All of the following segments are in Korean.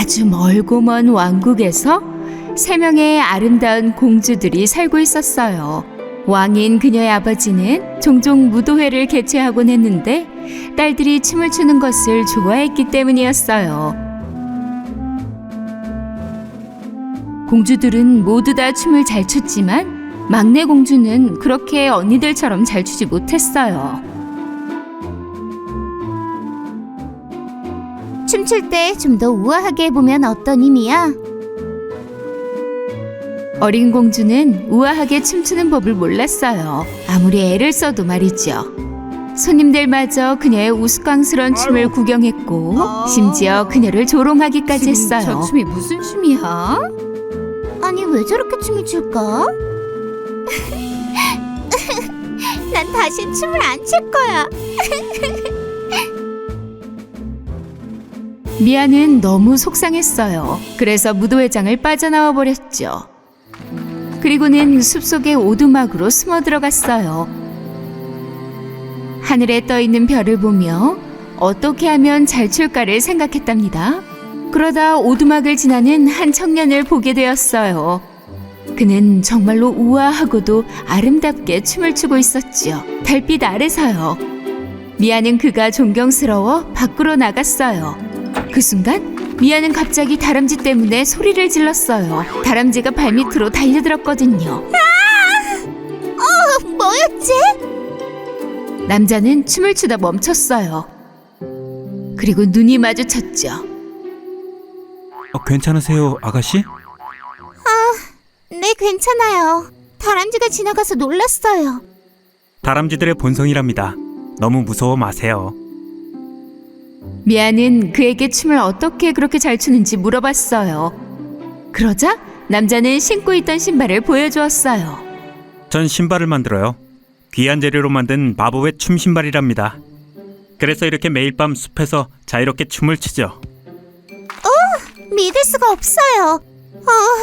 아주 멀고 먼 왕국에서 3명의 아름다운 공주들이 살고 있었어요. 왕인 그녀의 아버지는 종종 무도회를 개최하곤 했는데 딸들이 춤을 추는 것을 좋아했기 때문이었어요. 공주들은 모두 다 춤을 잘 췄지만 막내 공주는 그렇게 언니들처럼 잘 추지 못했어요. 춤출 때 좀 더 우아하게 해보면 어떤 의미야? 어린 공주는 우아하게 춤추는 법을 몰랐어요. 아무리 애를 써도 말이죠. 손님들마저 그녀의 우스꽝스러운 춤을 구경했고 심지어 그녀를 조롱하기까지 했어요. 저 춤이 무슨 춤이야? 아니 왜 저렇게 춤을 출까? 난 다시 춤을 안 출 거야. 미아는 너무 속상했어요. 그래서 무도회장을 빠져나와 버렸죠. 그리고는 숲속의 오두막으로 숨어 들어갔어요. 하늘에 떠 있는 별을 보며 어떻게 하면 잘 출까를 생각했답니다. 그러다 오두막을 지나는 한 청년을 보게 되었어요. 그는 정말로 우아하고도 아름답게 춤을 추고 있었죠. 달빛 아래서요. 미아는 그가 존경스러워 밖으로 나갔어요. 그 순간 미아는 갑자기 다람쥐 때문에 소리를 질렀어요. 다람쥐가 발밑으로 달려들었거든요. 뭐였지? 남자는 춤을 추다 멈췄어요. 그리고 눈이 마주쳤죠. 괜찮으세요, 아가씨? 네, 괜찮아요. 다람쥐가 지나가서 놀랐어요. 다람쥐들의 본성이랍니다. 너무 무서워 마세요. 미아는 그에게 춤을 어떻게 그렇게 잘 추는지 물어봤어요. 그러자 남자는 신고 있던 신발을 보여주었어요. 전 신발을 만들어요. 귀한 재료로 만든 마법의 춤 신발이랍니다. 그래서 이렇게 매일 밤 숲에서 자유롭게 춤을 추죠. 믿을 수가 없어요.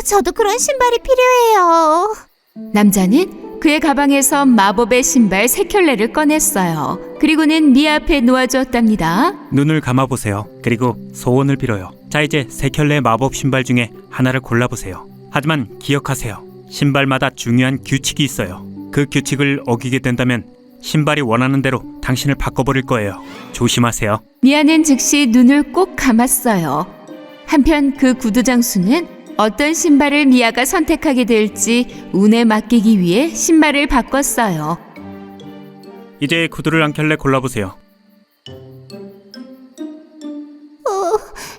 저도 그런 신발이 필요해요. 남자는 그의 가방에서 마법의 신발 3켤레를 꺼냈어요. 그리고는 미아 앞에 놓아주었답니다. 눈을 감아보세요. 그리고 소원을 빌어요. 자, 이제 3켤레의 마법 신발 중에 하나를 골라보세요. 하지만 기억하세요. 신발마다 중요한 규칙이 있어요. 그 규칙을 어기게 된다면 신발이 원하는 대로 당신을 바꿔버릴 거예요. 조심하세요. 미아는 즉시 눈을 꼭 감았어요. 한편 그 구두 장수는 어떤 신발을 미아가 선택하게 될지 운에 맡기기 위해 신발을 바꿨어요. 이제 구두를 한 켤레 골라보세요.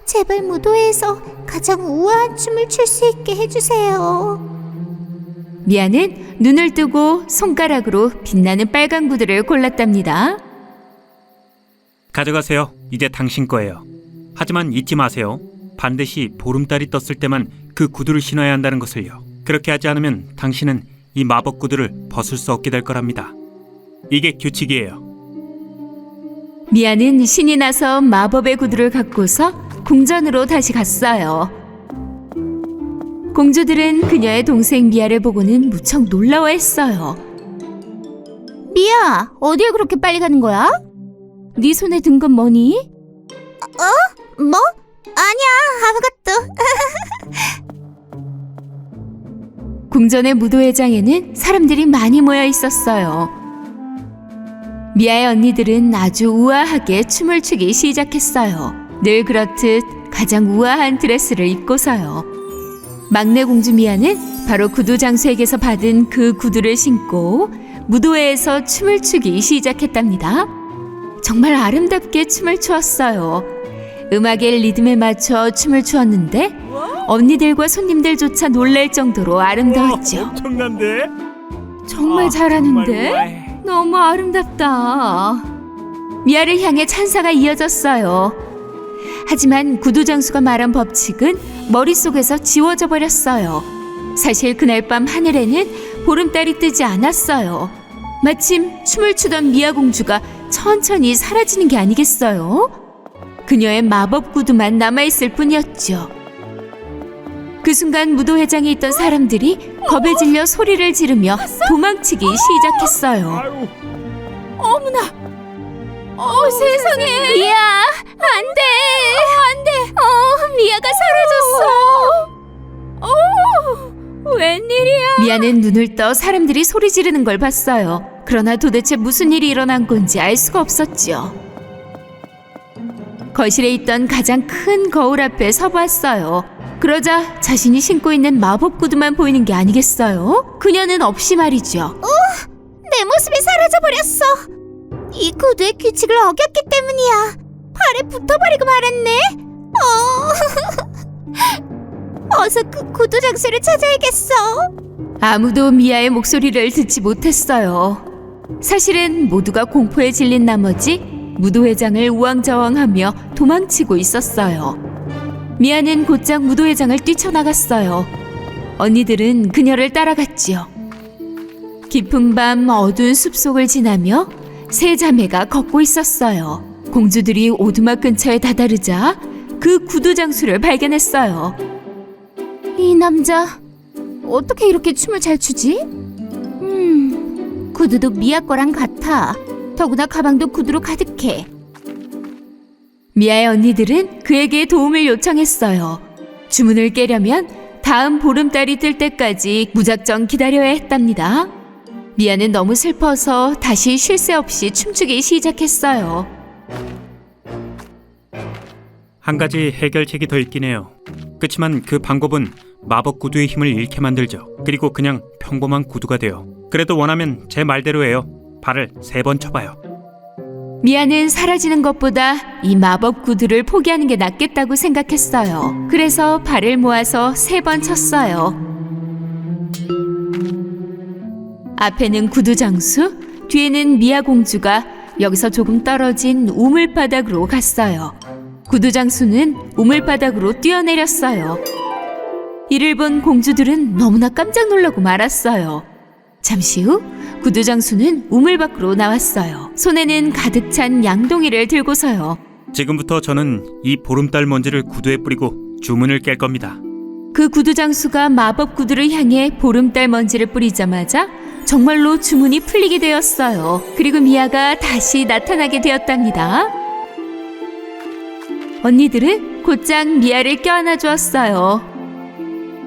제발 무도회에서 가장 우아한 춤을 출 수 있게 해주세요. 미아는 눈을 뜨고 손가락으로 빛나는 빨간 구두를 골랐답니다. 가져가세요. 이제 당신 거예요. 하지만 잊지 마세요. 반드시 보름달이 떴을 때만 그 구두를 신어야 한다는 것을요. 그렇게 하지 않으면 당신은 이 마법 구두를 벗을 수 없게 될 거랍니다. 이게 규칙이에요. 미아는 신이 나서 마법의 구두를 갖고서 궁전으로 다시 갔어요. 공주들은 그녀의 동생 미아를 보고는 무척 놀라워했어요. 미아, 어딜 그렇게 빨리 가는 거야? 네 손에 든 건 뭐니? 뭐? 아니야, 아무것도. 궁전의 무도회장에는 사람들이 많이 모여 있었어요. 미아의 언니들은 아주 우아하게 춤을 추기 시작했어요. 늘 그렇듯 가장 우아한 드레스를 입고서요. 막내 공주 미아는 바로 구두 장수에게서 받은 그 구두를 신고 무도회에서 춤을 추기 시작했답니다. 정말 아름답게 춤을 추었어요. 음악의 리듬에 맞춰 춤을 추었는데 언니들과 손님들조차 놀랄 정도로 아름다웠죠. 엄청난데? 정말 잘하는데? 너무 아름답다. 미아를 향해 찬사가 이어졌어요. 하지만 구두 장수가 말한 법칙은 머릿속에서 지워져 버렸어요. 사실 그날 밤 하늘에는 보름달이 뜨지 않았어요. 마침 춤을 추던 미아 공주가 천천히 사라지는 게 아니겠어요? 그녀의 마법 구두만 남아있을 뿐이었죠. 그 순간 무도회장에 있던 사람들이 겁에 질려 소리를 지르며 도망치기 시작했어요. 어머나! 세상에! 미아, 안 돼! 미아가 미아는 눈을 떠 사람들이 소리 지르는 걸 봤어요. 그러나 도대체 무슨 일이 일어난 건지 알 수가 없었죠. 거실에 있던 가장 큰 거울 앞에 서보았어요. 그러자 자신이 신고 있는 마법 구두만 보이는 게 아니겠어요? 그녀는 없이 말이죠. 내 모습이 사라져버렸어. 이 구두의 규칙을 어겼기 때문이야. 발에 붙어버리고 말았네. 어서 그 구두 장소를 찾아야겠어. 아무도 미아의 목소리를 듣지 못했어요. 사실은 모두가 공포에 질린 나머지 무도회장을 우왕좌왕하며 도망치고 있었어요. 미아는 곧장 무도회장을 뛰쳐나갔어요. 언니들은 그녀를 따라갔지요. 깊은 밤 어두운 숲속을 지나며 세 자매가 걷고 있었어요. 공주들이 오두막 근처에 다다르자 그 구두 장수를 발견했어요. 이 남자 어떻게 이렇게 춤을 잘 추지? 구두도 미아 거랑 같아. 더구나 가방도 구두로 가득해. 미아의 언니들은 그에게 도움을 요청했어요. 주문을 깨려면 다음 보름달이 뜰 때까지 무작정 기다려야 했답니다. 미아는 너무 슬퍼서 다시 쉴 새 없이 춤추기 시작했어요. 한 가지 해결책이 더 있긴 해요. 그치만 그 방법은 마법 구두의 힘을 잃게 만들죠. 그리고 그냥 평범한 구두가 돼요. 그래도 원하면 제 말대로 해요. 발을 3번 쳐봐요. 미아는 사라지는 것보다 이 마법 구두를 포기하는 게 낫겠다고 생각했어요. 그래서 발을 모아서 3번 쳤어요. 앞에는 구두 장수, 뒤에는 미아 공주가 여기서 조금 떨어진 우물바닥으로 갔어요. 구두 장수는 우물바닥으로 뛰어내렸어요. 이를 본 공주들은 너무나 깜짝 놀라고 말았어요. 잠시 후 구두 장수는 우물 밖으로 나왔어요. 손에는 가득 찬 양동이를 들고서요. 지금부터 저는 이 보름달 먼지를 구두에 뿌리고 주문을 깰 겁니다. 그 구두 장수가 마법 구두를 향해 보름달 먼지를 뿌리자마자 정말로 주문이 풀리게 되었어요. 그리고 미아가 다시 나타나게 되었답니다. 언니들은 곧장 미아를 껴안아 주었어요.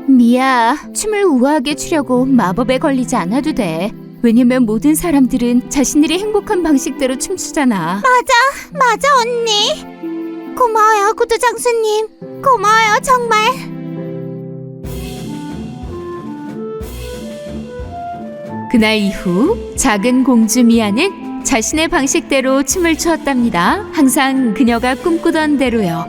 미아, 춤을 우아하게 추려고 마법에 걸리지 않아도 돼. 왜냐면 모든 사람들은 자신들이 행복한 방식대로 춤추잖아. 맞아, 언니. 고마워요, 구두 장수님. 고마워요, 정말. 그날 이후 작은 공주 미아는 자신의 방식대로 춤을 추었답니다. 항상 그녀가 꿈꾸던 대로요.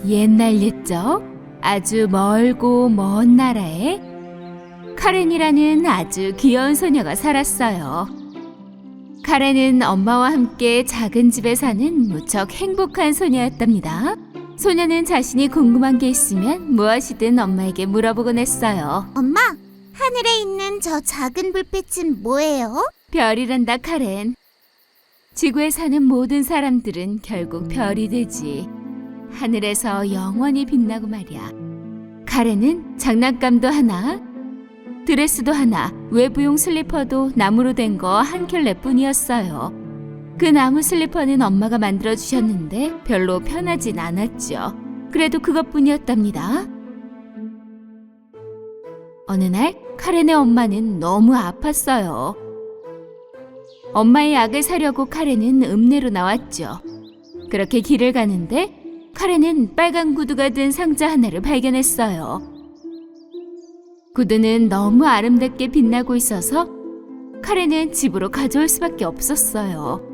옛날 옛적 아주 멀고 먼 나라에 카렌이라는 아주 귀여운 소녀가 살았어요. 카렌은 엄마와 함께 작은 집에 사는 무척 행복한 소녀였답니다. 소녀는 자신이 궁금한 게 있으면 무엇이든 엄마에게 물어보곤 했어요. 엄마, 하늘에 있는 저 작은 불빛은 뭐예요? 별이란다, 카렌. 지구에 사는 모든 사람들은 결국 별이 되지. 하늘에서 영원히 빛나고 말이야. 카렌은 장난감도 하나, 드레스도 하나, 외부용 슬리퍼도 나무로 된 거 한 켤레뿐이었어요. 그 나무 슬리퍼는 엄마가 만들어주셨는데 별로 편하진 않았죠. 그래도 그것뿐이었답니다. 어느 날 카렌의 엄마는 너무 아팠어요. 엄마의 약을 사려고 카렌은 읍내로 나왔죠. 그렇게 길을 가는데 카렌은 빨간 구두가 든 상자 하나를 발견했어요. 구두는 너무 아름답게 빛나고 있어서 카렌은 집으로 가져올 수밖에 없었어요.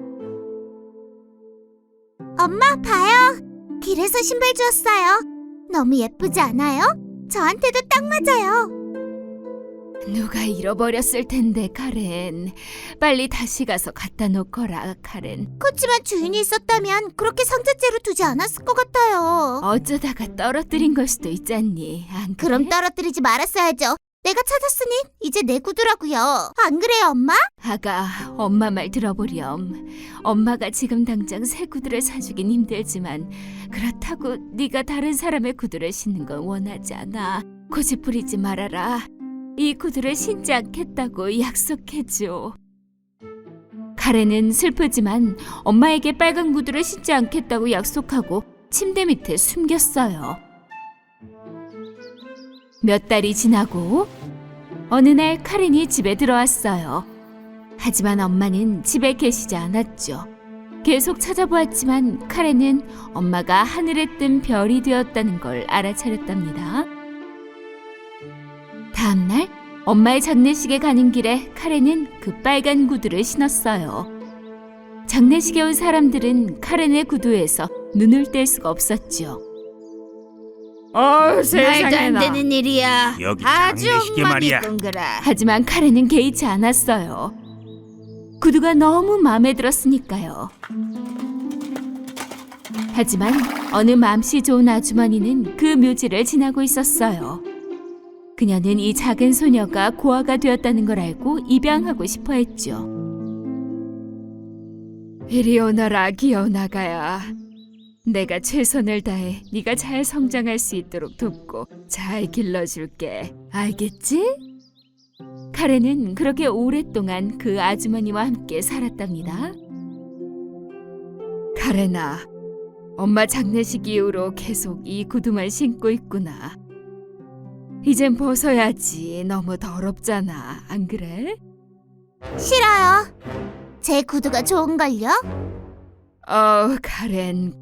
엄마, 봐요. 길에서 신발 주었어요. 너무 예쁘지 않아요? 저한테도 딱 맞아요. 누가 잃어버렸을 텐데, 카렌. 빨리 다시 가서 갖다 놓거라, 카렌. 그렇지만 주인이 있었다면 그렇게 상자째로 두지 않았을 것 같아요. 어쩌다가 떨어뜨린 걸 수도 있잖니. 안 그래? 그럼 떨어뜨리지 말았어야죠. 내가 찾았으니 이제 내 구두라고요. 안 그래요, 엄마? 아가, 엄마 말 들어보렴. 엄마가 지금 당장 새 구두를 사주긴 힘들지만 그렇다고 네가 다른 사람의 구두를 신는 건 원하지 않아. 고집 부리지 말아라. 이 구두를 신지 않겠다고 약속해줘. 카렌은 슬프지만 엄마에게 빨간 구두를 신지 않겠다고 약속하고 침대 밑에 숨겼어요. 몇 달이 지나고 어느 날 카렌이 집에 들어왔어요. 하지만 엄마는 집에 계시지 않았죠. 계속 찾아보았지만 카렌은 엄마가 하늘에 뜬 별이 되었다는 걸 알아차렸답니다. 다음 날 엄마의 장례식에 가는 길에 카렌은 그 빨간 구두를 신었어요. 장례식에 온 사람들은 카렌의 구두에서 눈을 뗄 수가 없었죠. 말도 안 되는 일이야. 여기 아주 장례식이 말이야. 엉망이 꽁그라. 하지만 카렌은 개의치 않았어요. 구두가 너무 마음에 들었으니까요. 하지만 어느 맘씨 좋은 아주머니는 그 묘지를 지나고 있었어요. 그녀는 이 작은 소녀가 고아가 되었다는 걸 알고 입양하고 싶어 했죠. 이리 오너라 귀여운 아가야. 내가 최선을 다해 네가 잘 성장할 수 있도록 돕고 잘 길러줄게. 알겠지? 카렌은 그렇게 오랫동안 그 아주머니와 함께 살았답니다. 카렌아, 엄마 장례식 이후로 계속 이 구두만 신고 있구나. 이젠 벗어야지. 너무 더럽잖아. 안 그래? 싫어요. 제 구두가 좋은걸요? 카렌.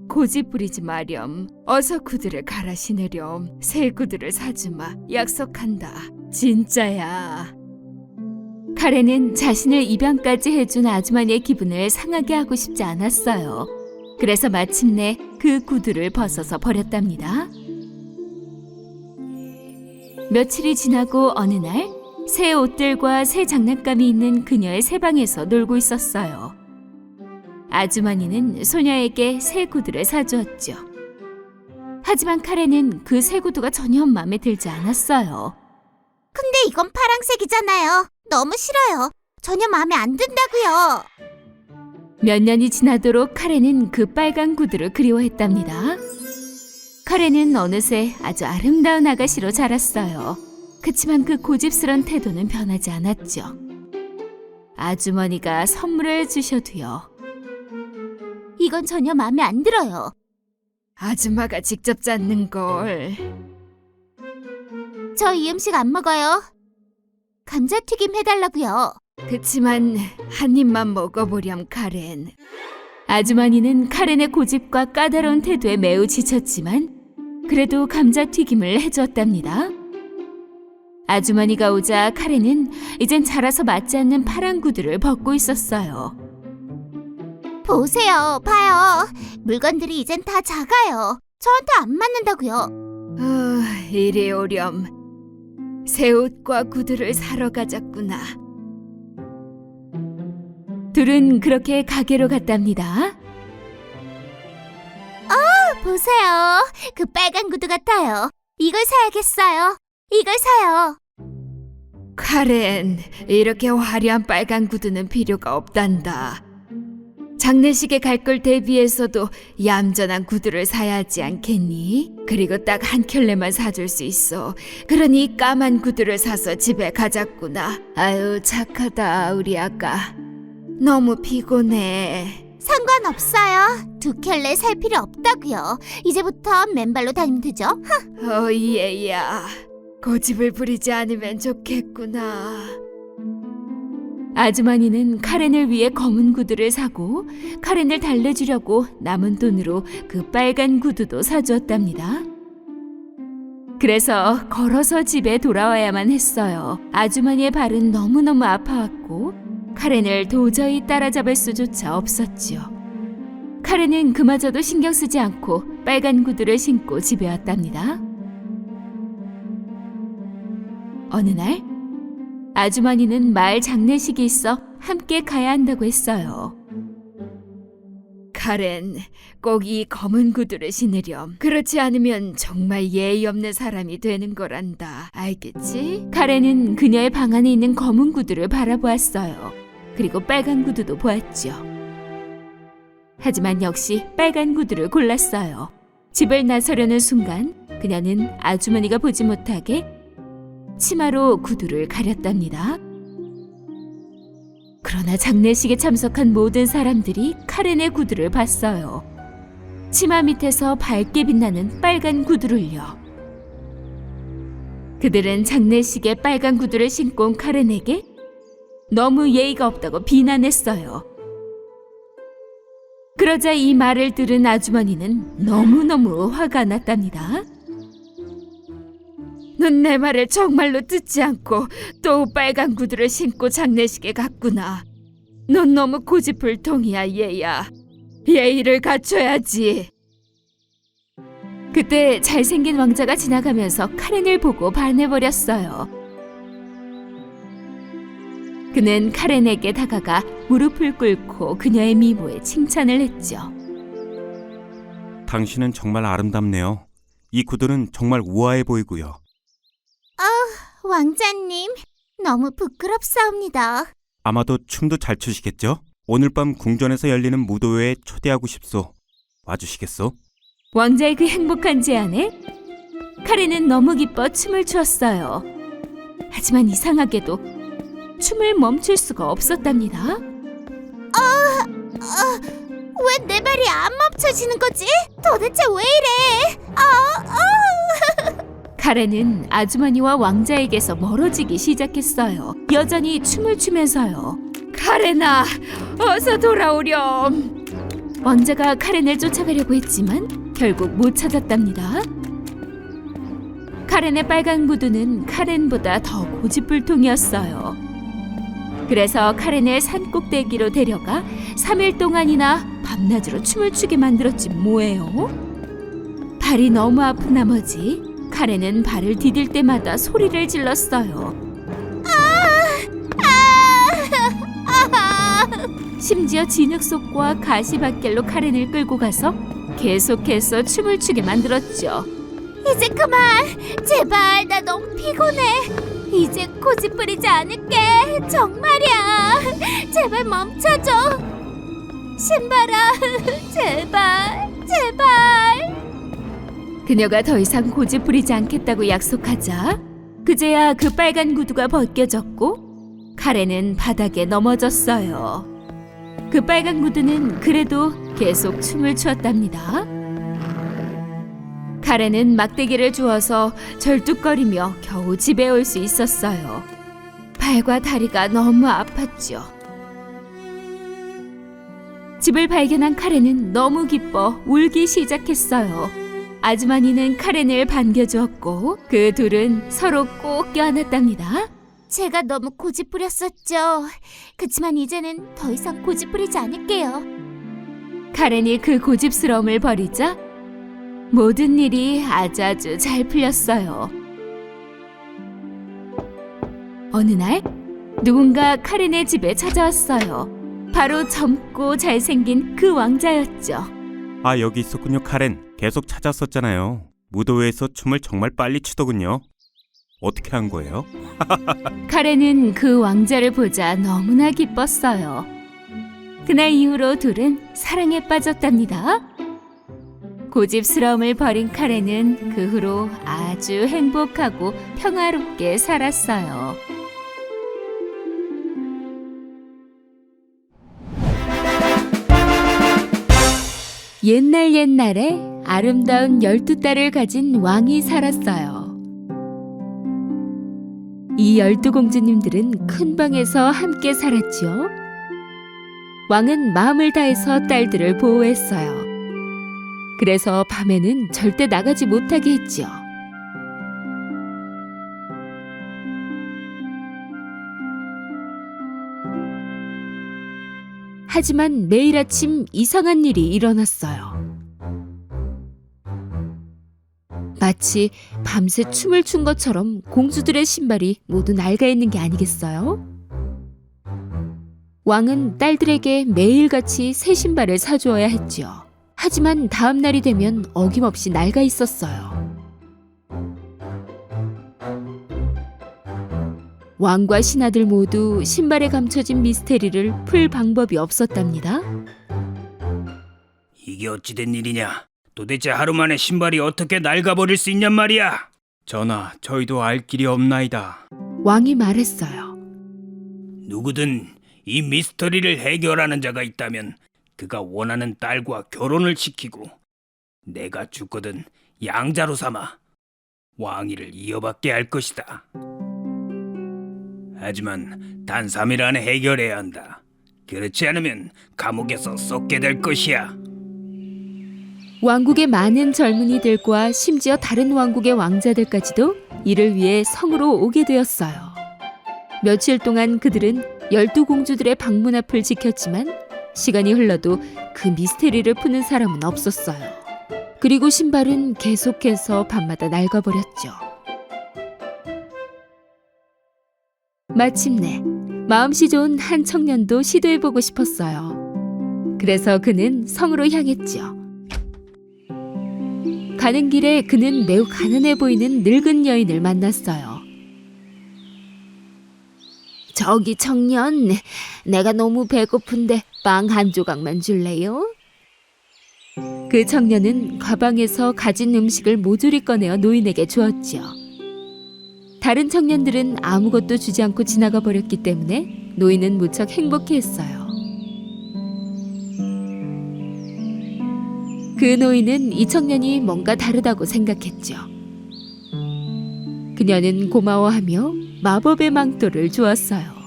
고집 부리지 마렴. 어서 구두를 갈아 신으렴. 새 구두를 사주마. 약속한다. 진짜야. 카렌은 자신을 입양까지 해준 아주머니의 기분을 상하게 하고 싶지 않았어요. 그래서 마침내 그 구두를 벗어서 버렸답니다. 며칠이 지나고 어느 날 새 옷들과 새 장난감이 있는 그녀의 새 방에서 놀고 있었어요. 아주머니는 소녀에게 새 구두를 사주었죠. 하지만 카렌은 그 새 구두가 전혀 마음에 들지 않았어요. 근데 이건 파랑색이잖아요. 너무 싫어요. 전혀 마음에 안 든다고요. 몇 년이 지나도록 카렌은 그 빨간 구두를 그리워했답니다. 카렌은 어느새 아주 아름다운 아가씨로 자랐어요. 그치만 그 고집스런 태도는 변하지 않았죠. 아주머니가 선물을 주셔도요. 이건 전혀 마음에 안 들어요. 아줌마가 직접 짰는 걸. 저 이 음식 안 먹어요. 감자튀김 해달라고요. 그치만 한 입만 먹어보렴, 카렌. 아주머니는 카렌의 고집과 까다로운 태도에 매우 지쳤지만 그래도 감자튀김을 해주었답니다. 아주머니가 오자 카렌은 이젠 자라서 맞지 않는 파란 구두를 벗고 있었어요. 보세요. 봐요. 물건들이 이젠 다 작아요. 저한테 안 맞는다고요. 이리 오렴. 새 옷과 구두를 사러 가자꾸나. 둘은 그렇게 가게로 갔답니다. 보세요. 그 빨간 구두 같아요. 이걸 사야겠어요. 이걸 사요. 카렌, 이렇게 화려한 빨간 구두는 필요가 없단다. 장례식에 갈 걸 대비해서도 얌전한 구두를 사야 하지 않겠니? 그리고 딱 한 켤레만 사줄 수 있어. 그러니 까만 구두를 사서 집에 가자꾸나. 아유, 착하다 우리 아가. 너무 피곤해. 상관없어요. 2켤레 살 필요 없다고요. 이제부터 맨발로 다니면 되죠? 얘야. 고집을 부리지 않으면 좋겠구나. 아주머니는 카렌을 위해 검은 구두를 사고 카렌을 달래주려고 남은 돈으로 그 빨간 구두도 사주었답니다. 그래서 걸어서 집에 돌아와야만 했어요. 아주머니의 발은 너무너무 아파왔고 카렌을 도저히 따라잡을 수조차 없었지요. 카렌은 그마저도 신경 쓰지 않고 빨간 구두를 신고 집에 왔답니다. 어느 날 아주머니는 마을 장례식이 있어 함께 가야 한다고 했어요. 카렌, 꼭 이 검은 구두를 신으렴. 그렇지 않으면 정말 예의 없는 사람이 되는 거란다. 알겠지? 카렌은 그녀의 방 안에 있는 검은 구두를 바라보았어요. 그리고 빨간 구두도 보았죠. 하지만 역시 빨간 구두를 골랐어요. 집을 나서려는 순간 그녀는 아주머니가 보지 못하게 치마로 구두를 가렸답니다. 그러나 장례식에 참석한 모든 사람들이 카렌의 구두를 봤어요. 치마 밑에서 밝게 빛나는 빨간 구두를요. 그들은 장례식에 빨간 구두를 신고 온 카렌에게 너무 예의가 없다고 비난했어요. 그러자 이 말을 들은 아주머니는 너무너무 화가 났답니다. 넌 내 말을 정말로 듣지 않고 또 빨간 구두를 신고 장례식에 갔구나. 넌 너무 고집불통이야, 얘야. 예의를 갖춰야지. 그때 잘생긴 왕자가 지나가면서 카렌을 보고 반해버렸어요. 그는 카렌에게 다가가 무릎을 꿇고 그녀의 미모에 칭찬을 했죠. 당신은 정말 아름답네요. 이 구두는 정말 우아해 보이고요. 왕자님, 너무 부끄럽사옵니다. 아마도 춤도 잘 추시겠죠? 오늘 밤 궁전에서 열리는 무도회에 초대하고 싶소. 와주시겠소? 왕자의 그 행복한 제안에 카렌은 너무 기뻐 춤을 추었어요. 하지만 이상하게도 춤을 멈출 수가 없었답니다. 왜 내 발이 안 멈춰지는 거지? 도대체 왜 이래? 카렌은 아주머니와 왕자에게서 멀어지기 시작했어요. 여전히 춤을 추면서요. 카렌아, 어서 돌아오렴. 왕자가 카렌을 쫓아가려고 했지만 결국 못 찾았답니다. 카렌의 빨간 구두는 카렌보다 더 고집불통이었어요. 그래서 카렌을 산 꼭대기로 데려가 3일 동안이나 밤낮으로 춤을 추게 만들었지 뭐예요. 발이 너무 아픈 나머지 카렌은 발을 디딜 때마다 소리를 질렀어요. 심지어 진흙속과 가시밭길로 카렌을 끌고 가서 계속해서 춤을 추게 만들었죠. 이제 그만. 제발, 나 너무 피곤해. 이제 고집 부리지 않을게. 정말이야. 제발 멈춰줘. 신발아, 제발, 제발. 그녀가 더 이상 고집 부리지 않겠다고 약속하자 그제야 그 빨간 구두가 벗겨졌고 카렌은 바닥에 넘어졌어요. 그 빨간 구두는 그래도 계속 춤을 추었답니다. 카렌은 막대기를 주워서 절뚝거리며 겨우 집에 올 수 있었어요. 발과 다리가 너무 아팠죠. 집을 발견한 카렌은 너무 기뻐 울기 시작했어요. 아주머니는 카렌을 반겨주었고 그 둘은 서로 꼭 껴안았답니다. 제가 너무 고집 부렸었죠. 그치만 이제는 더 이상 고집 부리지 않을게요. 카렌이 그 고집스러움을 버리자 모든 일이 아주 잘 풀렸어요. 어느 날 누군가 카렌의 집에 찾아왔어요. 바로 젊고 잘생긴 그 왕자였죠. 아, 여기 있었군요, 카렌. 계속 찾았었잖아요. 무도회에서 춤을 정말 빨리 추더군요. 어떻게 한 거예요? 카렌은 그 왕자를 보자 너무나 기뻤어요. 그날 이후로 둘은 사랑에 빠졌답니다. 고집스러움을 버린 카렌은 그 후로 아주 행복하고 평화롭게 살았어요. 옛날에 아름다운 12딸을 가진 왕이 살았어요. 이 12공주님들은 큰 방에서 함께 살았죠. 왕은 마음을 다해서 딸들을 보호했어요. 그래서 밤에는 절대 나가지 못하게 했죠. 하지만 매일 아침 이상한 일이 일어났어요. 마치 밤새 춤을 춘 것처럼 공주들의 신발이 모두 낡아 있는 게 아니겠어요? 왕은 딸들에게 매일같이 새 신발을 사주어야 했지요. 하지만 다음 날이 되면 어김없이 낡아 있었어요. 왕과 신하들 모두 신발에 감춰진 미스테리를 풀 방법이 없었답니다. 이게 어찌된 일이냐? 도대체 하루 만에 신발이 어떻게 낡아버릴 수 있냔 말이야? 전하, 저희도 알 길이 없나이다. 왕이 말했어요. 누구든 이 미스터리를 해결하는 자가 있다면 그가 원하는 딸과 결혼을 시키고 내가 죽거든 양자로 삼아 왕위를 이어받게 할 것이다. 하지만 단 3일 안에 해결해야 한다. 그렇지 않으면 감옥에서 썩게 될 것이야. 왕국의 많은 젊은이들과 심지어 다른 왕국의 왕자들까지도 이를 위해 성으로 오게 되었어요. 며칠 동안 그들은 12공주들의 방문 앞을 지켰지만 시간이 흘러도 그 미스테리를 푸는 사람은 없었어요. 그리고 신발은 계속해서 밤마다 낡아버렸죠. 마침내 마음씨 좋은 한 청년도 시도해보고 싶었어요. 그래서 그는 성으로 향했죠. 가는 길에 그는 매우 가난해 보이는 늙은 여인을 만났어요. 저기 청년, 내가 너무 배고픈데 빵 한 조각만 줄래요? 그 청년은 가방에서 가진 음식을 모조리 꺼내어 노인에게 주었지요. 다른 청년들은 아무것도 주지 않고 지나가 버렸기 때문에 노인은 무척 행복해했어요. 그 노인은 이 청년이 뭔가 다르다고 생각했죠. 그녀는 고마워하며 마법의 망토를 주었어요.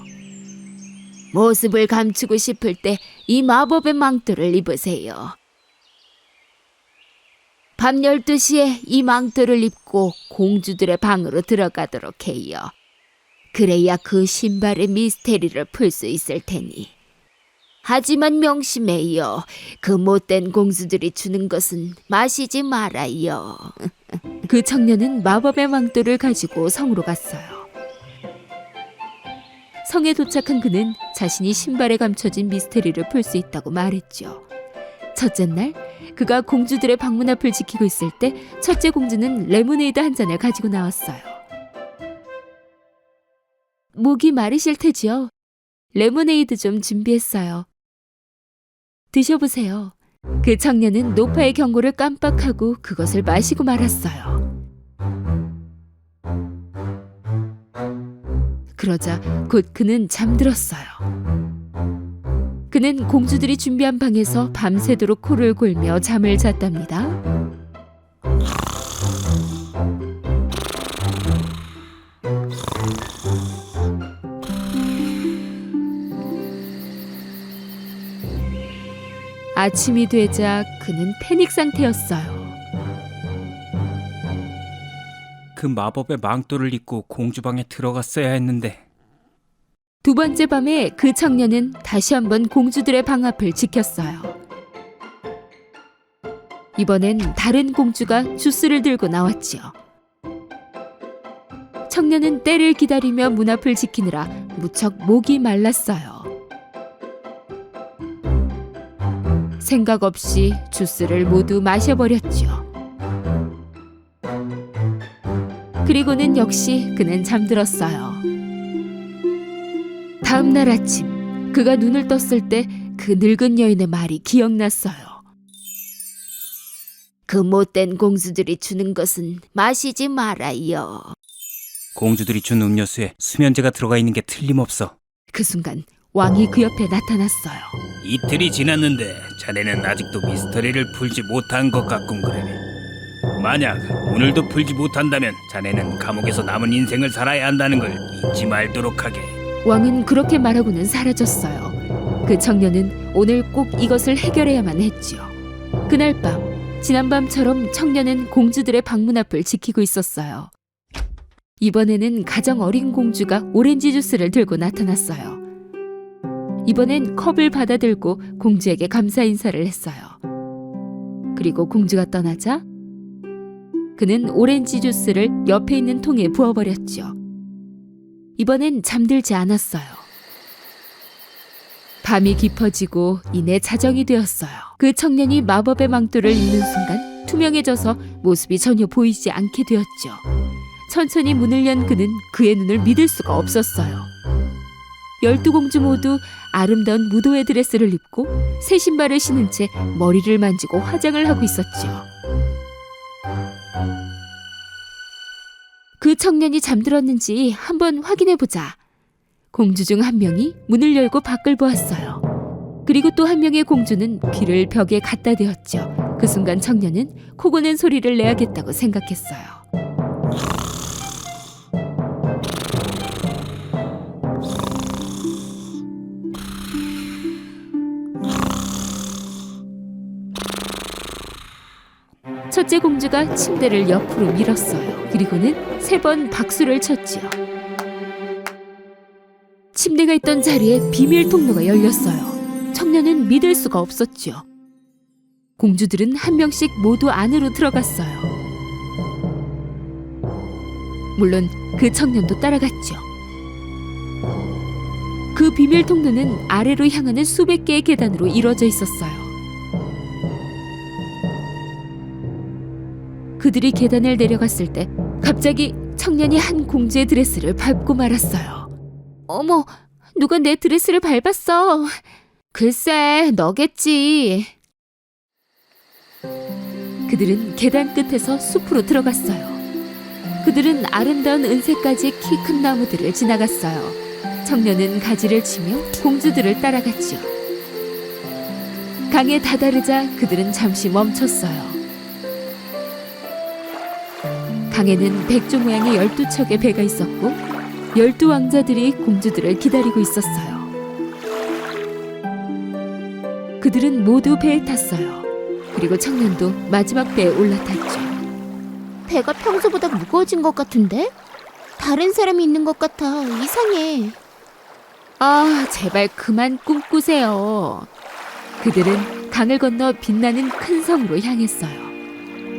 모습을 감추고 싶을 때 이 마법의 망토를 입으세요. 밤 12시에 이 망토를 입고 공주들의 방으로 들어가도록 해요. 그래야 그 신발의 미스테리를 풀 수 있을 테니. 하지만 명심해요. 그 못된 공주들이 주는 것은 마시지 말아요. 그 청년은 마법의 망토를 가지고 성으로 갔어요. 성에 도착한 그는 자신이 신발에 감춰진 미스테리를 풀 수 있다고 말했죠. 첫째 날, 그가 공주들의 방문 앞을 지키고 있을 때 첫째 공주는 레모네이드 한 잔을 가지고 나왔어요. 목이 마르실 테지요? 레모네이드 좀 준비했어요. 드셔보세요. 그 청년은 노파의 경고를 깜빡하고 그것을 마시고 말았어요. 그러자 곧 그는 잠들었어요. 그는 공주들이 준비한 방에서 밤새도록 코를 골며 잠을 잤답니다. 아침이 되자 그는 패닉 상태였어요. 그 마법의 망토를 입고 공주방에 들어갔어야 했는데. 두 번째 밤에 그 청년은 다시 한번 공주들의 방 앞을 지켰어요. 이번엔 다른 공주가 주스를 들고 나왔지요. 청년은 때를 기다리며 문 앞을 지키느라 무척 목이 말랐어요. 생각 없이 주스를 모두 마셔버렸지요. 그리고는 역시 그는 잠들었어요. 다음 날 아침, 그가 눈을 떴을 때 그 늙은 여인의 말이 기억났어요. 그 못된 공주들이 주는 것은 마시지 말아요. 공주들이 준 음료수에 수면제가 들어가 있는 게 틀림없어. 그 순간 왕이 그 옆에 나타났어요. 이틀이 지났는데 자네는 아직도 미스터리를 풀지 못한 것 같군 그래. 만약 오늘도 풀지 못한다면 자네는 감옥에서 남은 인생을 살아야 한다는 걸 잊지 말도록 하게. 왕은 그렇게 말하고는 사라졌어요. 그 청년은 오늘 꼭 이것을 해결해야만 했지요. 그날 밤, 지난밤처럼 청년은 공주들의 방문 앞을 지키고 있었어요. 이번에는 가장 어린 공주가 오렌지 주스를 들고 나타났어요. 이번엔 컵을 받아들고 공주에게 감사 인사를 했어요. 그리고 공주가 떠나자 그는 오렌지 주스를 옆에 있는 통에 부어버렸죠. 이번엔 잠들지 않았어요. 밤이 깊어지고 이내 자정이 되었어요. 그 청년이 마법의 망토를 입는 순간 투명해져서 모습이 전혀 보이지 않게 되었죠. 천천히 문을 연 그는 그의 눈을 믿을 수가 없었어요. 12공주 모두 아름다운 무도회 드레스를 입고 새 신발을 신은 채 머리를 만지고 화장을 하고 있었죠. 그 청년이 잠들었는지 한번 확인해보자. 공주 중 한 명이 문을 열고 밖을 보았어요. 그리고 또 한 명의 공주는 귀를 벽에 갖다 대었죠. 그 순간 청년은 코 고는 소리를 내야겠다고 생각했어요. 첫째 공주가 침대를 옆으로 밀었어요. 그리고는 3번 박수를 쳤지요. 침대가 있던 자리에 비밀 통로가 열렸어요. 청년은 믿을 수가 없었지요. 공주들은 한 명씩 모두 안으로 들어갔어요. 물론 그 청년도 따라갔죠. 그 비밀 통로는 아래로 향하는 수백 개의 계단으로 이루어져 있었어요. 그들이 계단을 내려갔을 때 갑자기 청년이 한 공주의 드레스를 밟고 말았어요. 어머, 누가 내 드레스를 밟았어. 글쎄, 너겠지. 그들은 계단 끝에서 숲으로 들어갔어요. 그들은 아름다운 은색가지의 키 큰 나무들을 지나갔어요. 청년은 가지를 치며 공주들을 따라갔지요. 강에 다다르자 그들은 잠시 멈췄어요. 강에는 백조 모양의 12척의 배가 있었고 12왕자들이 공주들을 기다리고 있었어요. 그들은 모두 배에 탔어요. 그리고 청년도 마지막 배에 올라탔죠. 배가 평소보다 무거워진 것 같은데? 다른 사람이 있는 것 같아. 이상해. 아, 제발 그만 꿈꾸세요. 그들은 강을 건너 빛나는 큰 성으로 향했어요.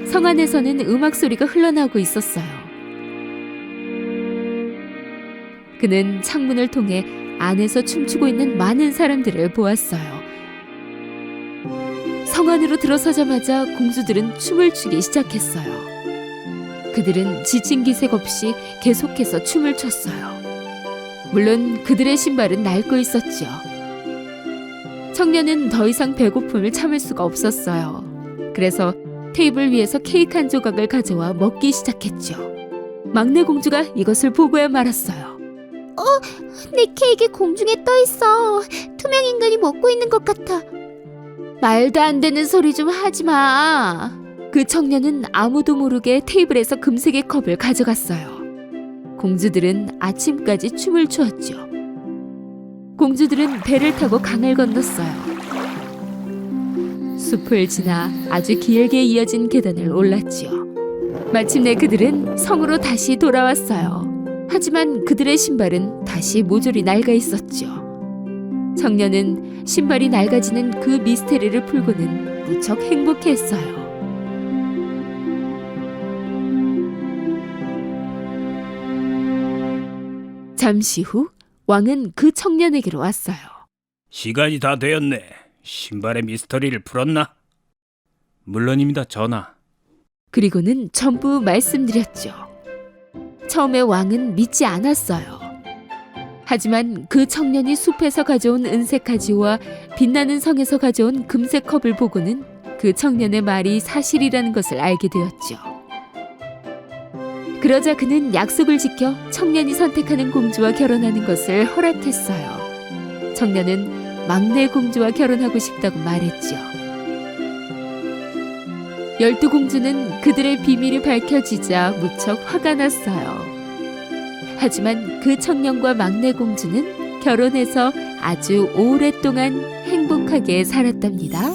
성 안에서는 음악 소리가 흘러나오고 있었어요. 그는 창문을 통해 안에서 춤추고 있는 많은 사람들을 보았어요. 성 안으로 들어서자마자 공주들은 춤을 추기 시작했어요. 그들은 지친 기색 없이 계속해서 춤을 췄어요. 물론 그들의 신발은 낡고 있었죠. 청년은 더 이상 배고픔을 참을 수가 없었어요. 그래서 테이블 위에서 케이크 한 조각을 가져와 먹기 시작했죠. 막내 공주가 이것을 보고야 말았어요. 내 케이크 공중에 떠 있어. 투명 인간이 먹고 있는 것 같아. 말도 안 되는 소리 좀 하지 마. 그 청년은 아무도 모르게 테이블에서 금색의 컵을 가져갔어요. 공주들은 아침까지 춤을 추었죠. 공주들은 배를 타고 강을 건넜어요. 숲을 지나 아주 길게 이어진 계단을 올랐지요. 마침내 그들은 성으로 다시 돌아왔어요. 하지만 그들의 신발은 다시 모조리 낡아 있었죠. 청년은 신발이 낡아지는 그 미스테리를 풀고는 무척 행복했어요. 잠시 후 왕은 그 청년에게로 왔어요. 시간이 다 되었네. 신발의 미스터리를 풀었나? 물론입니다, 전하. 그리고는 전부 말씀드렸죠. 처음에 왕은 믿지 않았어요. 하지만 그 청년이 숲에서 가져온 은색 가지와 빛나는 성에서 가져온 금색 컵을 보고는 그 청년의 말이 사실이라는 것을 알게 되었죠. 그러자 그는 약속을 지켜 청년이 선택하는 공주와 결혼하는 것을 허락했어요. 청년은 막내 공주와 결혼하고 싶다고 말했죠. 12공주는 그들의 비밀이 밝혀지자 무척 화가 났어요. 하지만 그 청년과 막내 공주는 결혼해서 아주 오랫동안 행복하게 살았답니다.